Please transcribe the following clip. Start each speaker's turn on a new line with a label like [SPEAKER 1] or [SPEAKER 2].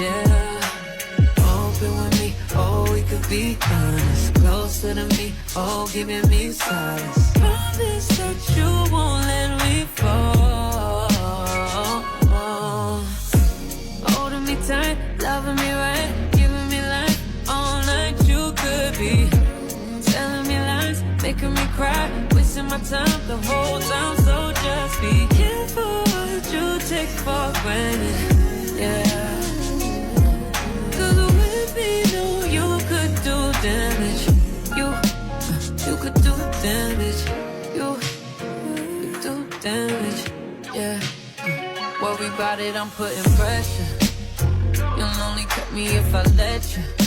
[SPEAKER 1] yeah. Open with me, oh, we could be honest. Closer to me, oh, giving me solace. Promise that you won't let me fall. Holding me tight, loving me right, giving me life all night. You could be telling me lies, making me cry, wasting my time the whole time. So just be careful what you take for granted, yeah. Cause with me, no, you could do damage. You could do damage. You could do damage, yeah. Worry about it, I'm putting pressure. You'll only cut me if I let you.